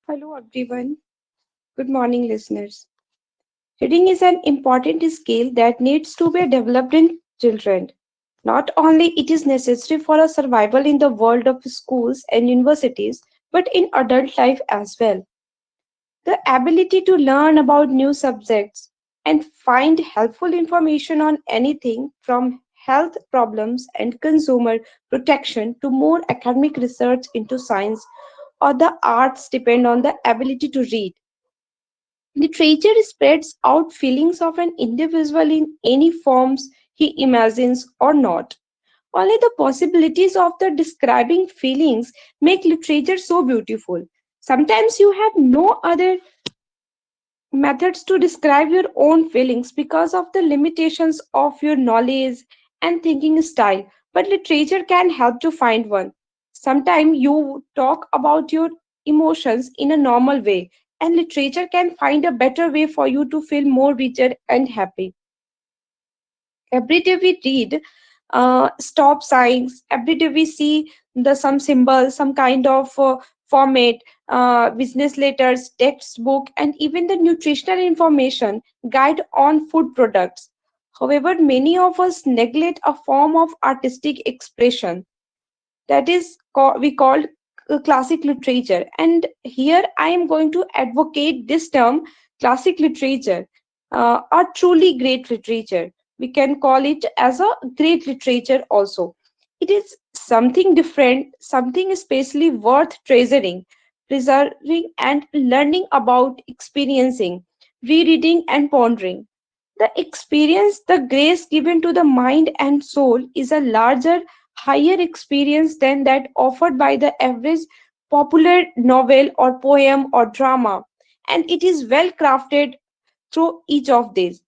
Hello, everyone. Good morning, listeners. Reading is an important skill that needs to be developed in children. Not only it is necessary for a survival in the world of schools and universities, but in adult life as well. The ability to learn about new subjects and find helpful information on anything from health problems and consumer protection to more academic research into science or the arts depend on the ability to read. Literature spreads out feelings of an individual in any forms he imagines or not. Only the possibilities of the describing feelings make literature so beautiful. Sometimes you have no other methods to describe your own feelings because of the limitations of your knowledge and thinking style, but literature can help to find one. Sometimes you talk about your emotions in a normal way, and literature can find a better way for you to feel more richer and happy. Every day we read stop signs, every day we see the some symbols, some kind of format, business letters, textbook, and even the nutritional information guide on food products. However, many of us neglect a form of artistic expression that is we call classic literature, and here I am going to advocate this term classic literature, a truly great literature. We can call it as a great literature also. It is something different, something especially worth treasuring, preserving, and learning about, experiencing, rereading, and pondering. The experience, the grace given to the mind and soul is a larger, higher experience than that offered by the average popular novel or poem or drama. And it is well crafted through each of these.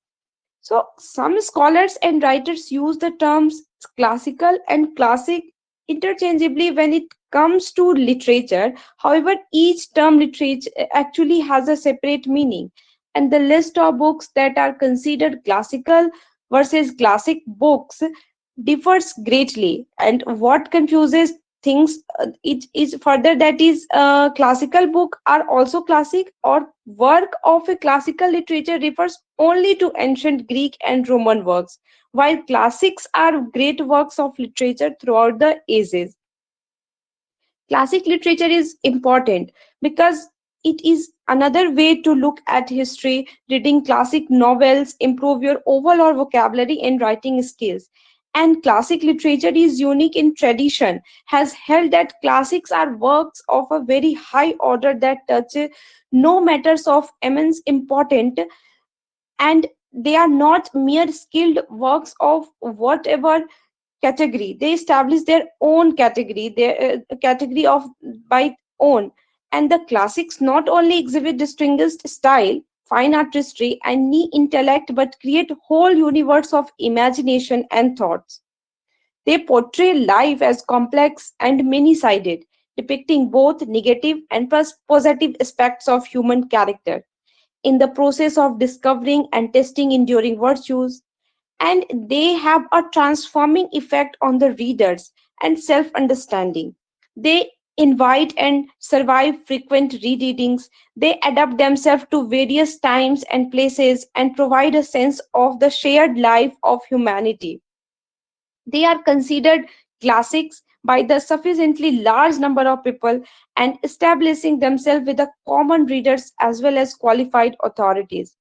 So, some scholars and writers use the terms classical and classic interchangeably when it comes to literature. However, each term literature actually has a separate meaning, and the list of books that are considered classical versus classic books differs greatly. And what confuses things, it is further that is classical book are also classic, or work of a classical literature refers only to ancient Greek and Roman works, while classics are great works of literature throughout the ages. Classic literature is important because it is another way to look at history. Reading classic novels improve your overall vocabulary and writing skills. And classic literature is unique in tradition, has held that classics are works of a very high order that touch no matters of immense importance, and they are not mere skilled works of whatever category. They establish their own category, their category of by own. And the classics not only exhibit distinguished style, fine artistry, and neat intellect, but create whole universe of imagination and thoughts. They portray life as complex and many-sided, depicting both negative and positive aspects of human character in the process of discovering and testing enduring virtues, and they have a transforming effect on the readers and self understanding. They invite and survive frequent rereadings. They adapt themselves to various times and places and provide a sense of the shared life of humanity. They are considered classics by the sufficiently large number of people and establishing themselves with the common readers as well as qualified authorities,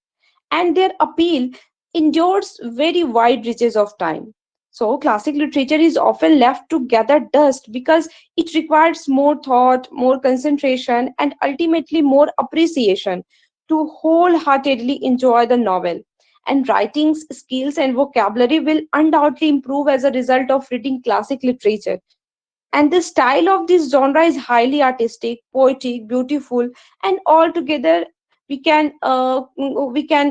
and their appeal endures very wide reaches of time. So, classic literature is often left to gather dust because it requires more thought, more concentration, and ultimately more appreciation to wholeheartedly enjoy the novel. And writing skills and vocabulary will undoubtedly improve as a result of reading classic literature. And the style of this genre is highly artistic, poetic, beautiful, and altogether we can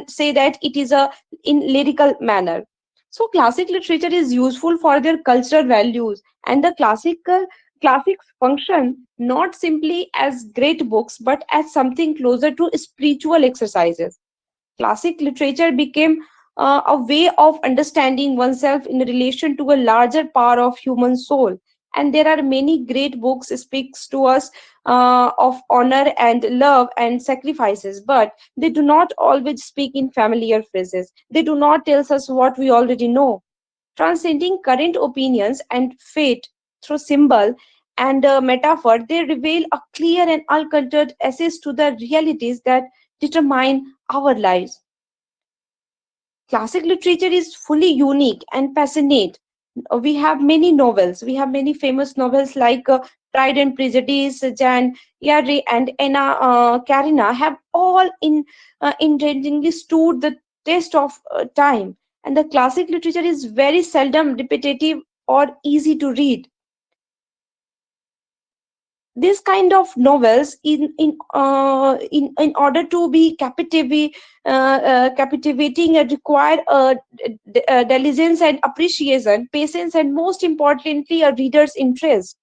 say that it is a in lyrical manner. So classic literature is useful for their cultural values, and the classics function not simply as great books but as something closer to spiritual exercises. Classic literature became a way of understanding oneself in relation to a larger power of human soul, and there are many great books speaks to us of honor and love and sacrifices, but they do not always speak in familiar phrases. They do not tell us what we already know. Transcending current opinions and fate through symbol and metaphor, they reveal a clear and uncultured access to the realities that determine our lives. Classic literature is fully unique and passionate. We have many novels. We have many famous novels like Pride and Prejudice, Jan Eyre, and Anna Karenina have all intensely stood the test of time. And the classic literature is very seldom repetitive or easy to read. This kind of novels in order to be captivating require diligence and appreciation, patience, and most importantly a reader's interest.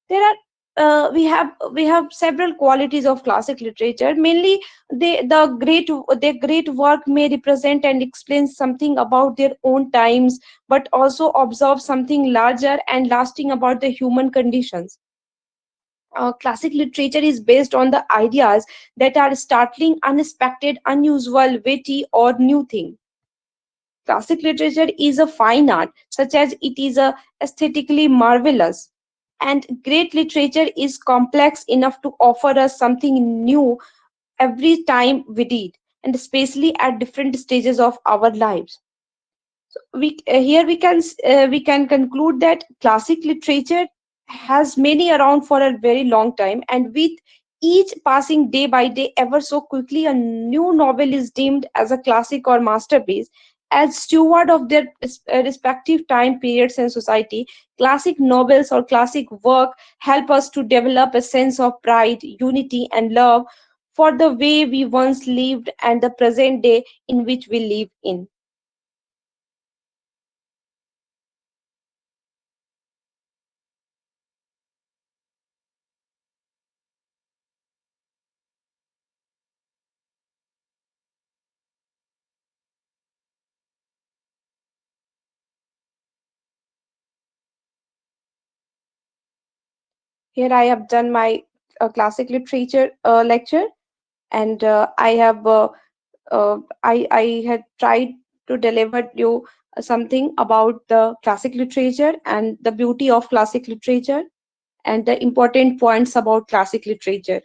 There are we have several qualities of classic literature. Mainly, their great work may represent and explain something about their own times, but also observe something larger and lasting about the human conditions. Classic literature is based on the ideas that are startling, unexpected, unusual, witty, or new thing. Classic literature is a fine art, such as it is aesthetically marvelous. And great literature is complex enough to offer us something new every time we read, and especially at different stages of our lives. Here we can conclude that classic literature has many around for a very long time, and with each passing day by day ever so quickly, a new novel is deemed as a classic or masterpiece. As steward of their respective time periods and society, classic novels or classic work help us to develop a sense of pride, unity, and love for the way we once lived and the present day in which we live in. Here I have done my classic literature lecture, and I had tried to deliver you something about the classic literature and the beauty of classic literature and the important points about classic literature.